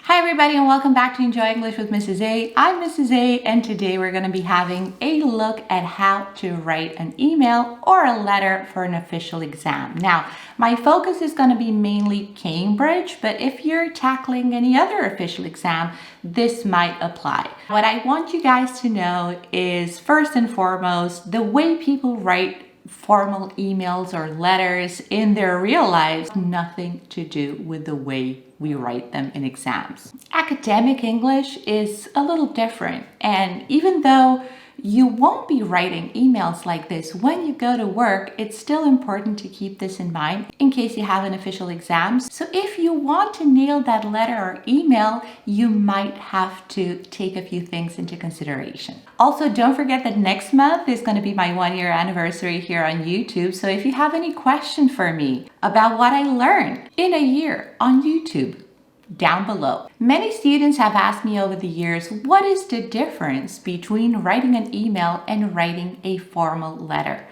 Hi everybody and welcome back to Enjoy English with Mrs. A. I'm Mrs. A and today we're going to be having a look at how to write an email or a letter for an official exam. Now, my focus is going to be mainly Cambridge, but if you're tackling any other official exam, this might apply. What I want you guys to know is first and foremost, the way people write formal emails or letters in their real lives, nothing to do with the way we write them in exams. Academic English is a little different, and even though you won't be writing emails like this when you go to work, it's still important to keep this in mind in case you have an official exam. So if you want to nail that letter or email, you might have to take a few things into consideration. Also, don't forget that next month is going to be my 1-year anniversary here on YouTube. So if you have any question for me about what I learned in a year on YouTube, down below. Many students have asked me over the years, what is the difference between writing an email and writing a formal letter?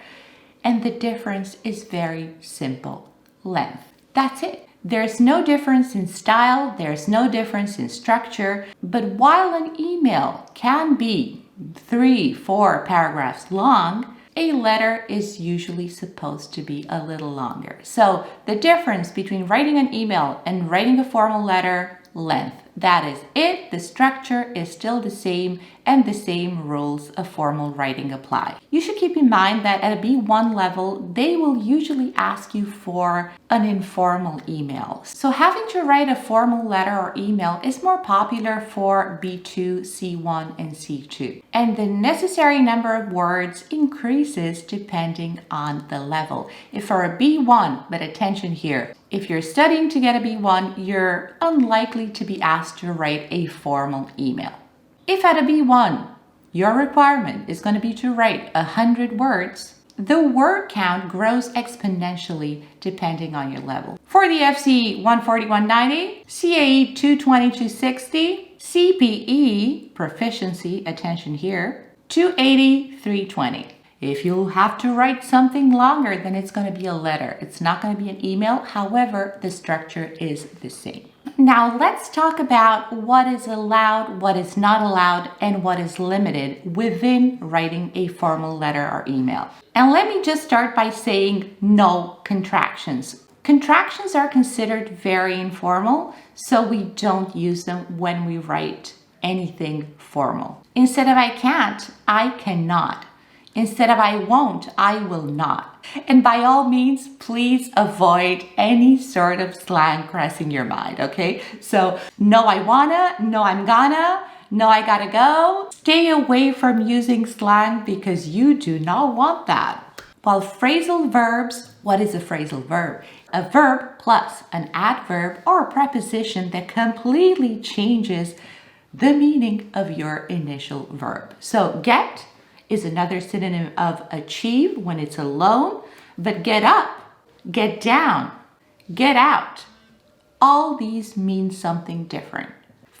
And the difference is very simple. Length. That's it. There's no difference in style, there's no difference in structure, but while an email can be 3-4 paragraphs long, a letter is usually supposed to be a little longer. So the difference between writing an email and writing a formal letter, length. That is it. The structure is still the same and the same rules of formal writing apply. You should keep in mind that at a B1 level, they will usually ask you for an informal email. So having to write a formal letter or email is more popular for B2, C1, and C2. And the necessary number of words increases depending on the level. If for a B1, but attention here, if you're studying to get a B1, you're unlikely to be asked to write a formal email. If at a B1, your requirement is going to be to write 100 words, the word count grows exponentially depending on your level. For the FCE 140-190, CAE 220-260, CPE, proficiency, attention here, 280-320. If you have to write something longer, then it's going to be a letter. It's not going to be an email. However, the structure is the same. Now let's talk about what is allowed, what is not allowed, and what is limited within writing a formal letter or email. And let me just start by saying no contractions. Contractions are considered very informal, so we don't use them when we write anything formal. Instead of I can't, I cannot. Instead of I won't, I will not. And by all means, please avoid any sort of slang crossing your mind, okay? So, no I wanna, no I'm gonna, no I gotta go. Stay away from using slang because you do not want that. While phrasal verbs, what is a phrasal verb? A verb plus an adverb or a preposition that completely changes the meaning of your initial verb. So, get is another synonym of achieve when it's alone, but get up, get down, get out. All these mean something different.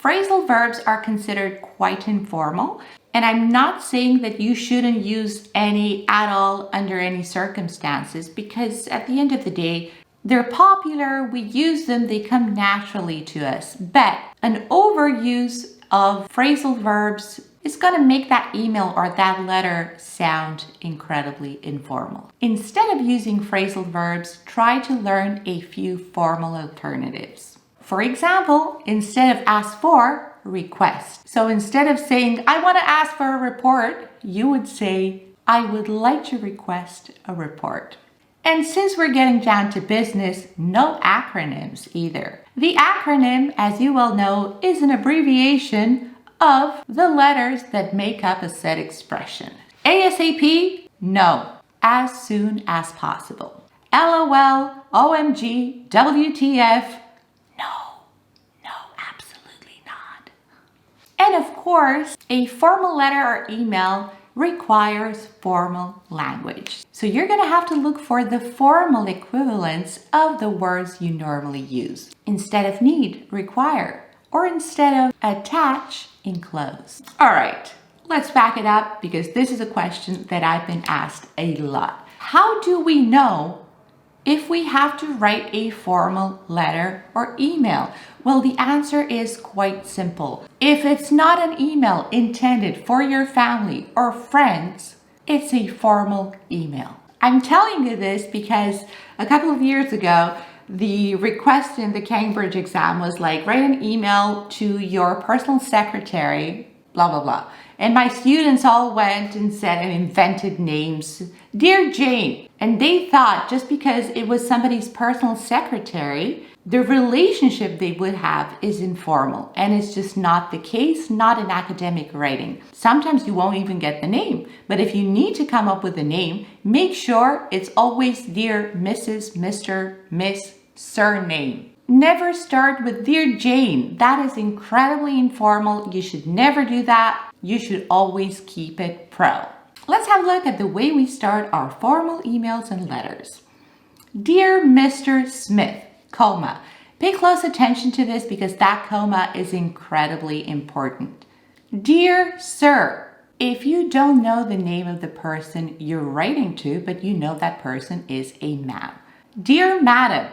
Phrasal verbs are considered quite informal, and I'm not saying that you shouldn't use any at all under any circumstances, because at the end of the day, they're popular, we use them, they come naturally to us. But an overuse of phrasal verbs is going to make that email or that letter sound incredibly informal. Instead of using phrasal verbs, try to learn a few formal alternatives. For example, instead of ask for, request. So instead of saying, I want to ask for a report, you would say, I would like to request a report. And since we're getting down to business, no acronyms either. The acronym, as you well know, is an abbreviation of the letters that make up a set expression. ASAP, no, as soon as possible. LOL, OMG, WTF, no, absolutely not. And of course, a formal letter or email requires formal language. So you're going to have to look for the formal equivalents of the words you normally use. Instead of need, require, or instead of attach, enclose. All right, let's back it up because this is a question that I've been asked a lot. How do we know if we have to write a formal letter or email? Well, the answer is quite simple. If it's not an email intended for your family or friends, it's a formal email. I'm telling you this because a couple of years ago, the request in the Cambridge exam was like, write an email to your personal secretary, blah, blah, blah. And my students all went and said and invented names. Dear Jane. And they thought just because it was somebody's personal secretary, the relationship they would have is informal. And it's just not the case, not in academic writing. Sometimes you won't even get the name. But if you need to come up with a name, make sure it's always Dear Mrs., Mr., Miss, surname. Never start with Dear Jane. That is incredibly informal. You should never do that. You should always keep it pro. Let's have a look at the way we start our formal emails and letters. Dear Mr. Smith, comma. Pay close attention to this because that comma is incredibly important. Dear Sir, if you don't know the name of the person you're writing to, but you know that person is a man. Dear Madam,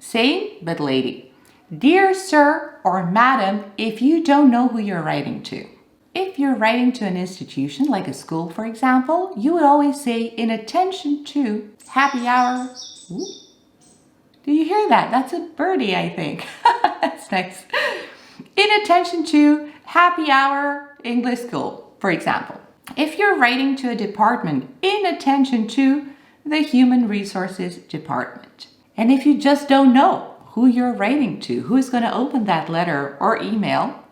same but lady. Dear Sir or Madam, if you don't know who you're writing to. If you're writing to an institution, like a school, for example, you would always say, in attention to happy hour. Ooh. Do you hear that? That's a birdie, I think. That's nice. In attention to happy hour English school, for example. If you're writing to a department, in attention to the human resources department. And if you just don't know who you're writing to, who's going to open that letter or email,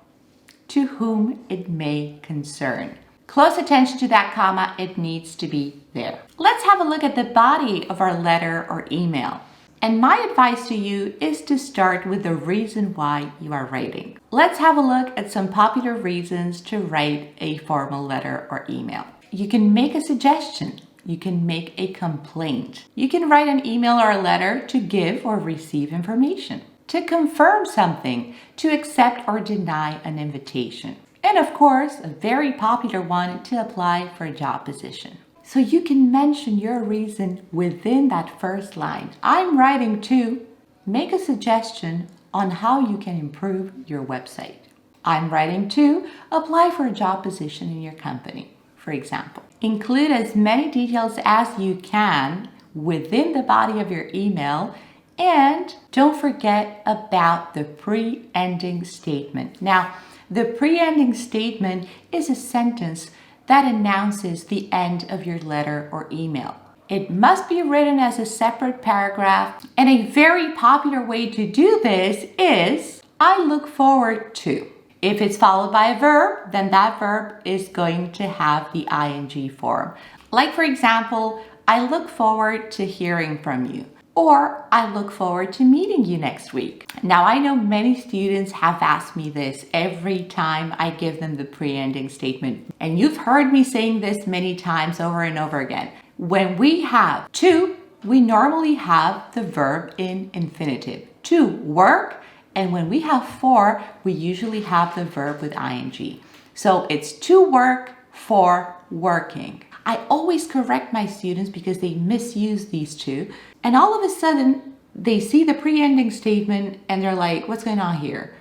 to whom it may concern. Close attention to that comma, it needs to be there. Let's have a look at the body of our letter or email. And my advice to you is to start with the reason why you are writing. Let's have a look at some popular reasons to write a formal letter or email. You can make a suggestion. You can make a complaint. You can write an email or a letter to give or receive information, to confirm something, to accept or deny an invitation. And of course, a very popular one, to apply for a job position. So you can mention your reason within that first line. I'm writing to make a suggestion on how you can improve your website. I'm writing to apply for a job position in your company, for example. Include as many details as you can within the body of your email. And don't forget about the pre-ending statement. Now, the pre-ending statement is a sentence that announces the end of your letter or email. It must be written as a separate paragraph, and a very popular way to do this is, I look forward to. If it's followed by a verb, then that verb is going to have the ing form. Like for example, I look forward to hearing from you. Or I look forward to meeting you next week. Now, I know many students have asked me this every time I give them the pre-ending statement. And you've heard me saying this many times over and over again. When we have to, we normally have the verb in infinitive. To work. And when we have for, we usually have the verb with ing. So it's to work, for working. I always correct my students because they misuse these two. And all of a sudden, they see the pre-ending statement and they're like, what's going on here?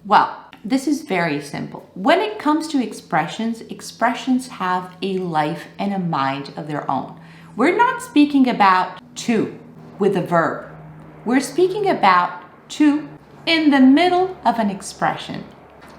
Well, this is very simple. When it comes to expressions, expressions have a life and a mind of their own. We're not speaking about to with a verb. We're speaking about to in the middle of an expression.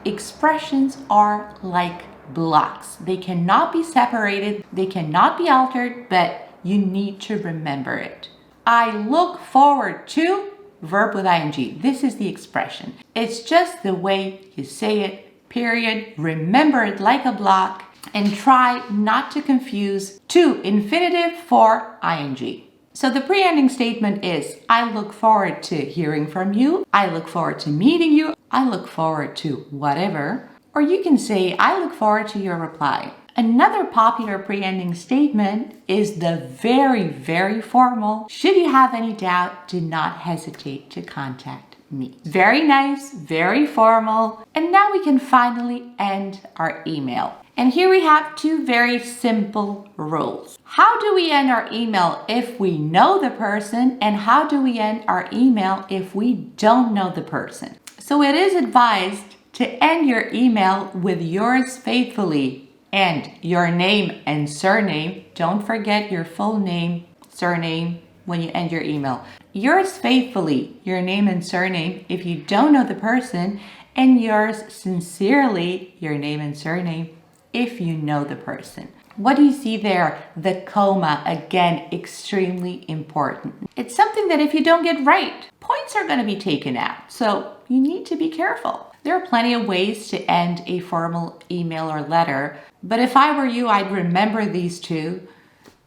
Expressions are like blocks. They cannot be separated, they cannot be altered, but you need to remember it. I look forward to, verb with ing. This is the expression. It's just the way you say it, period. Remember it like a block and try not to confuse to infinitive for ing. So the pre-ending statement is, I look forward to hearing from you. I look forward to meeting you. I look forward to whatever. Or you can say, I look forward to your reply. Another popular pre-ending statement is the very, very formal, should you have any doubt, do not hesitate to contact me. Very nice, very formal. And now we can finally end our email. And here we have two very simple rules. How do we end our email if we know the person, and how do we end our email if we don't know the person? So it is advised to end your email with yours faithfully and your name and surname. Don't forget your full name, surname when you end your email. Yours faithfully, your name and surname if you don't know the person, and yours sincerely, your name and surname if you know the person. What do you see there? The comma, again, extremely important. It's something that if you don't get right, points are going to be taken out. So you need to be careful. There are plenty of ways to end a formal email or letter, but if I were you, I'd remember these two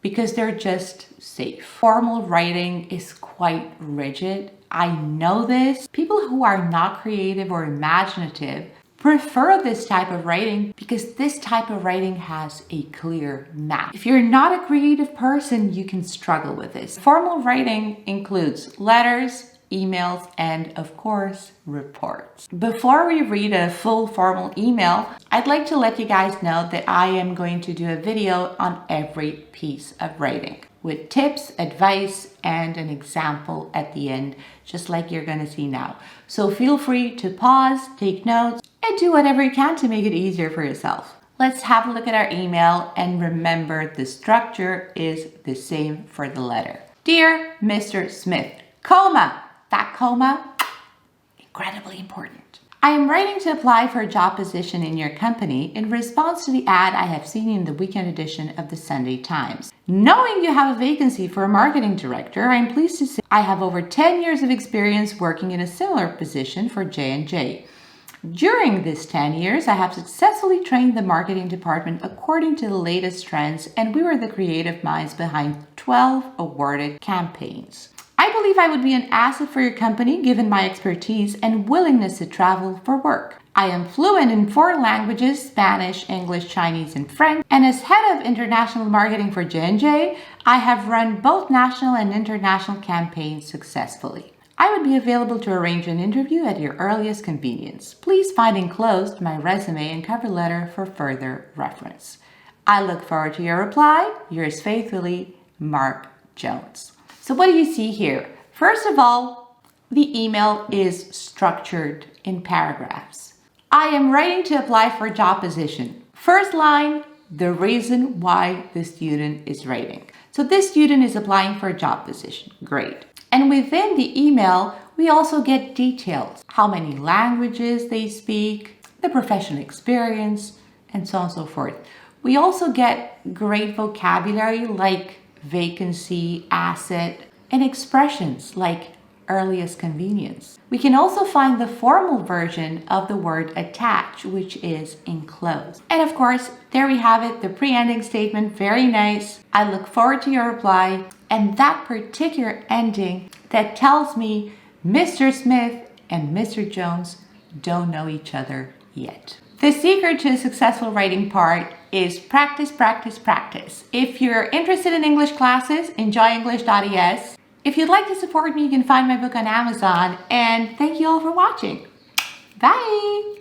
because they're just safe. Formal writing is quite rigid. I know this. People who are not creative or imaginative prefer this type of writing because this type of writing has a clear map. If you're not a creative person, you can struggle with this. Formal writing includes letters, emails, and of course, reports. Before we read a full formal email, I'd like to let you guys know that I am going to do a video on every piece of writing with tips, advice, and an example at the end, just like you're gonna see now. So feel free to pause, take notes, and do whatever you can to make it easier for yourself. Let's have a look at our email, and remember the structure is the same for the letter. Dear Mr. Smith, comma. That comma, incredibly important. I am writing to apply for a job position in your company in response to the ad I have seen in the weekend edition of the Sunday Times. Knowing you have a vacancy for a marketing director, I am pleased to say I have over 10 years of experience working in a similar position for J&J. During this 10 years, I have successfully trained the marketing department according to the latest trends, and we were the creative minds behind 12 awarded campaigns. I believe I would be an asset for your company given my expertise and willingness to travel for work. I am fluent in 4 languages, Spanish, English, Chinese, and French, and as head of international marketing for J&J, I have run both national and international campaigns successfully. I would be available to arrange an interview at your earliest convenience. Please find enclosed my resume and cover letter for further reference. I look forward to your reply. Yours faithfully, Mark Jones. So what do you see here? First of all, the email is structured in paragraphs. I am writing to apply for a job position. First line, the reason why the student is writing. So this student is applying for a job position. Great. And within the email, we also get details. How many languages they speak, the professional experience, and so on and so forth. We also get great vocabulary like vacancy, asset, and expressions like earliest convenience. We can also find the formal version of the word attach, which is enclosed. And of course, there we have it, the pre-ending statement, very nice. I look forward to your reply. And that particular ending that tells me Mr. Smith and Mr. Jones don't know each other yet. The secret to a successful writing part is practice, practice, practice. If you're interested in English classes, enjoyenglish.es. If you'd like to support me, you can find my book on Amazon. And thank you all for watching. Bye!